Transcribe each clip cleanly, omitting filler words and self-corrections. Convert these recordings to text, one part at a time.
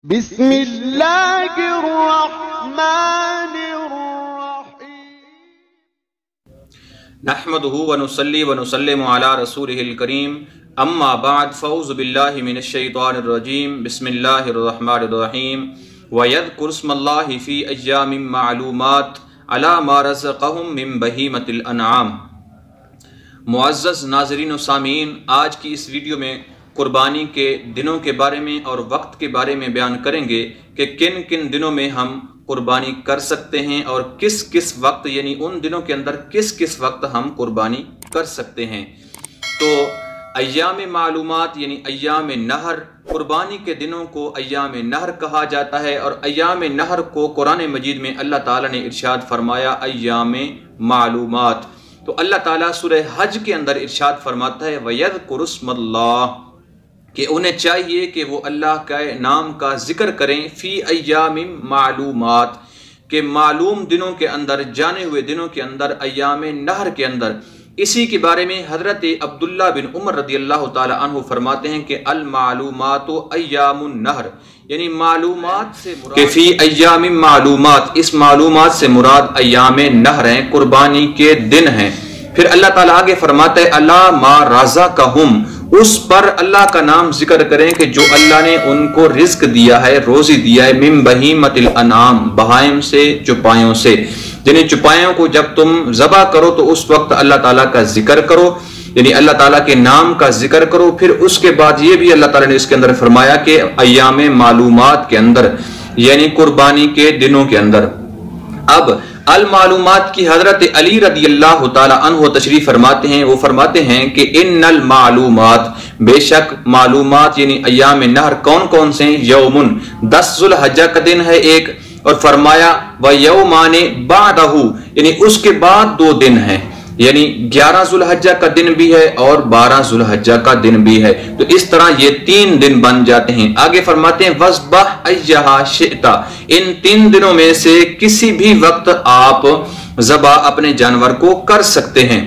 नहमदुहु व नुसल्ली व नुसल्लिमु अला रसूलिहिल करीम अम्मा बाद फ़ऊज़ु बिल्लाहि मिनश शैतानिर रजीम बिस्मिल्लाहिर रहमानिर रहीम व यज़कुरु स्मल्लाहि फ़ी अय्यामिम मालूमात अला मा रज़क़हुम मिन बहीमतिल अनआम। मुअज़्ज़ज़ नाज़रीन व सामीन, आज की इस वीडियो में कुर्बानी के दिनों के बारे में और वक्त के बारे में बयान करेंगे कि किन किन दिनों में हम कुर्बानी कर सकते हैं और किस किस वक्त, यानी उन दिनों के अंदर किस किस वक्त हम कुर्बानी कर सकते हैं। तो अय्याम मालूमात यानी अय्याम नहर, कुर्बानी के दिनों को अय्याम नहर कहा जाता है। और अय्याम नहर को कुरान मजीद में अल्लाह ताला ने इरशाद फरमाया अय्याम मालूमात। तो अल्लाह ताला सूरह हज के अंदर इरशाद फरमाता है वयज़कुरु स्मल्लाह, कि उन्हें चाहिए कि वो अल्लाह के नाम का जिक्र करें फ़ी अय्यामिम मालूमात, के मालूम दिनों के अंदर, जाने हुए दिनों के अंदर, अय्याम नहर के अंदर। इसी के बारे में हज़रत अब्दुल्ला बिन उमर रदियल्लाहु ताला अन्हु फरमाते हैं कि अल मालूमातु अय्यामुन नहर, यानी मालूमात से मुराद कि फ़ी अय्यामिम मालूमात, इस मालूमात से मुराद अय्याम नहर हैं, कुर्बानी के दिन हैं। फिर अल्लाह ताला आगे फरमाते हैं अला मा रज़क़हुम, उस पर अल्लाह का नाम जिक्र करें कि जो अल्लाह ने उनको रिज्क दिया है, रोजी दिया है, मिन बहीमतिल अनआम, बहाइम से, चुपायों से। यानी चुपायों को जब तुम ज़बा करो तो उस वक्त अल्लाह ताला का जिक्र करो, यानी अल्लाह ताला के नाम का जिक्र करो। फिर उसके बाद ये भी अल्लाह ताला ने इसके अंदर फरमाया कि अय्याम मालूमात के अंदर, यानी कुर्बानी के दिनों के अंदर। अब अल मालूमात की हजरत अली रदियल्लाहु ताला अन्हु तशरीफ फरमाते हैं, वो फरमाते हैं कि इन्नल मालूमात, बेशक मालूमात यानी अय्याम नहर कौन कौन से हैं। यौमुन, 10 ज़ुल्हज्जा का दिन है एक, और फरमाया व यौमाने बादहु, यानी उसके बाद 2 दिन हैं, यानी 11 ज़ुल्हज्जा का दिन भी है और 12 ज़ुल्हज्जा का दिन भी है। तो इस तरह ये 3 दिन बन जाते हैं। आगे फरमाते हैं वज़बह अय्यहा शिअता, इन 3 दिनों में से किसी भी वक्त आप ज़बा अपने जानवर को कर सकते हैं।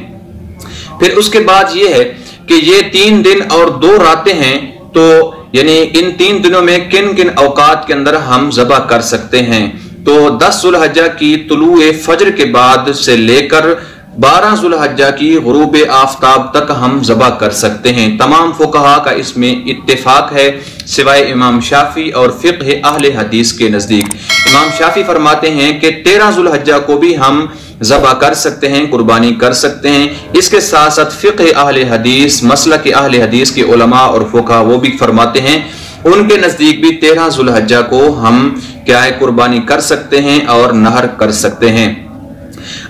फिर उसके बाद ये है कि ये 3 दिन और 2 रातें हैं, तो यानी इन 3 दिनों में किन किन औकात के अंदर हम ज़बा कर सकते हैं। तो 10 ज़ुल्हज्जा की तुलूए फज्र के बाद से लेकर 12 ज़ुल्हज्जा की गुरूब आफ्ताब तक हम ज़बा कर सकते हैं। तमाम फुक़हा का इसमें इत्तेफाक है सिवाय इमाम शाफी और फ़िक़्ह अहले हदीस के नज़दीक। इमाम शाफी फरमाते हैं कि 13 ज़ुल्हज्जा को भी हम ज़बा कर सकते हैं, कुर्बानी कर सकते हैं। इसके साथ साथ फ़िक़्ह अहले हदीस, मसला के अहले हदीस के उलमा और फुक़हा वो भी फरमाते हैं, उनके नज़दीक भी 13 ज़ुल्हज्जा को हम क्या है कुर्बानी कर सकते हैं और नहर कर सकते हैं।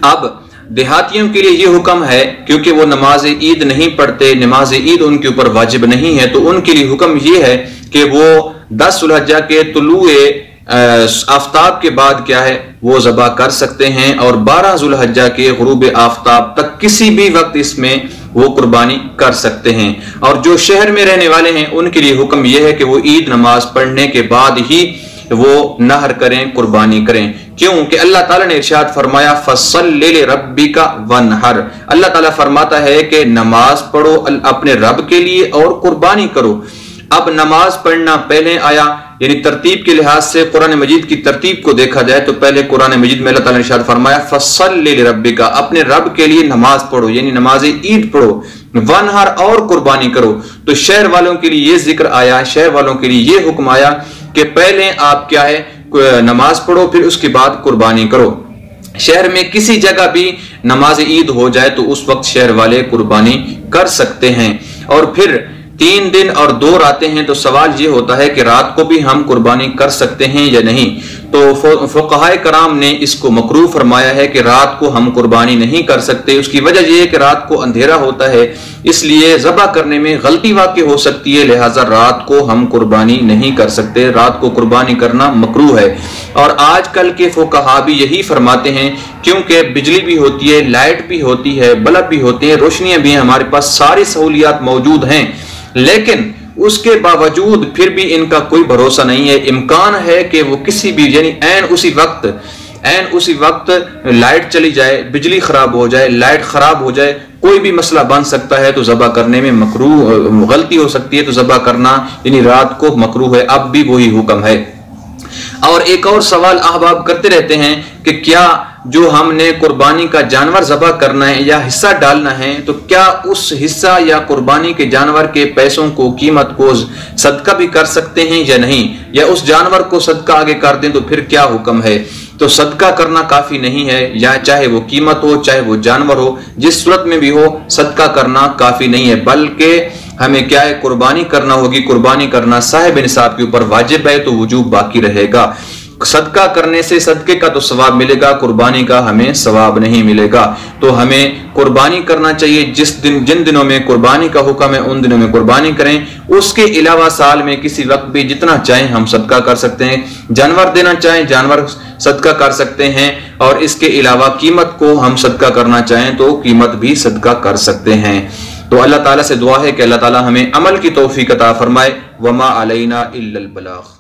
अब देहातियों के लिए ये हुक्म है, क्योंकि वो नमाज ईद नहीं पढ़ते, नमाज ईद उनके ऊपर वाजिब नहीं है, तो उनके लिए हुक्म ये है कि वो 10 ज़ुल्हज्जा के तुलूए आफ्ताब के बाद क्या है वो ज़बा कर सकते हैं, और 12 ज़ुल्हज्जा के गुरूब आफ्ताब तक किसी भी वक्त इसमें वो कुर्बानी कर सकते हैं। और जो शहर में रहने वाले हैं उनके लिए हुक्म यह है कि वो ईद नमाज पढ़ने के बाद ही वो नहर करें, कुर्बानी करें। क्यों कि अल्लाह ताला ने इरशाद फरमाया फसल्लि लिरब्बिका वनहर, अल्लाह ताला फरमाता है कि नमाज पढ़ो अपने रब के लिए और कुर्बानी करो। अब नमाज पढ़ना पहले आया, यानी तरतीब के लिहाज से कुरान मजीद की तरतीब को देखा जाए तो पहले कुरान मजीद में अल्लाह ताला ने इरशाद फरमाया फसल्लि लिरब्बिका, अपने रब के लिए नमाज पढ़ो, यानी नमाज ईद पढ़ो, वनहर और कुर्बानी करो। तो शहर वालों के लिए ये जिक्र आया, शहर वालों के लिए ये हुक्म आया कि पहले आप क्या है नमाज पढ़ो, फिर उसके बाद कुर्बानी करो। शहर में किसी जगह भी नमाज ईद हो जाए तो उस वक्त शहर वाले कुर्बानी कर सकते हैं। और फिर 3 दिन और 2 रातें हैं, तो सवाल ये होता है कि रात को भी हम कुर्बानी कर सकते हैं या नहीं। तो फुक़हा कराम ने इसको मकरूह फरमाया है कि रात को हम कुर्बानी नहीं कर सकते। उसकी वजह यह है कि रात को अंधेरा होता है, इसलिए ज़बा करने में गलती वाक़ई हो सकती है, लिहाजा रात को हम कुर्बानी नहीं कर सकते, रात को कुर्बानी करना मकरूह है। और आजकल के फुक़हा भी यही फरमाते हैं, क्योंकि बिजली भी होती है, लाइट भी होती है, बल्ब भी होते हैं, रोशनियां भी हैं, हमारे पास सारी सहूलियात मौजूद हैं, लेकिन उसके बावजूद फिर भी इनका कोई भरोसा नहीं है। इम्कान है कि वो किसी भी यानी ऐन उसी वक्त लाइट चली जाए, बिजली खराब हो जाए, लाइट खराब हो जाए, कोई भी मसला बन सकता है, तो ज़बा करने में मकरूह गलती हो सकती है, तो ज़बा करना यानी रात को मकरूह है। अब भी वही हुक्म है। और एक और सवाल अहबाब करते रहते हैं कि क्या जो हमने कुर्बानी का जानवर ज़बह करना है या हिस्सा डालना है, तो क्या उस हिस्सा या कुर्बानी के जानवर के पैसों को, कीमत को सदका भी कर सकते हैं या नहीं, या उस जानवर को सदका आगे कर दें तो फिर क्या हुक्म है। तो सदका करना काफी नहीं है, या चाहे वो कीमत हो चाहे वो जानवर हो, जिस सूरत में भी हो सदका करना काफी नहीं है, बल्कि हमें क्या है, कुर्बानी करना होगी। कुर्बानी करना साहिब निसाब के ऊपर वाजिब है, तो वजूब बाकी रहेगा। सदका करने से सदके का तो सवाब मिलेगा, कुर्बानी का हमें सवाब नहीं मिलेगा। तो हमें कुर्बानी करना चाहिए। जिन दिनों में कुर्बानी का हुक्म है उन दिनों में कुर्बानी करें। उसके अलावा साल में किसी वक्त भी जितना चाहें हम सदका कर सकते हैं। जानवर देना चाहें जानवर सदका कर सकते हैं, और इसके अलावा कीमत को हम सदका करना चाहें तो कीमत भी सदका कर सकते हैं। तो अल्लाह ताला से दुआ है कि अल्लाह ताला हमें अमल की तौफीक अता फरमाए। वमा अलैना इल्लल बलाग।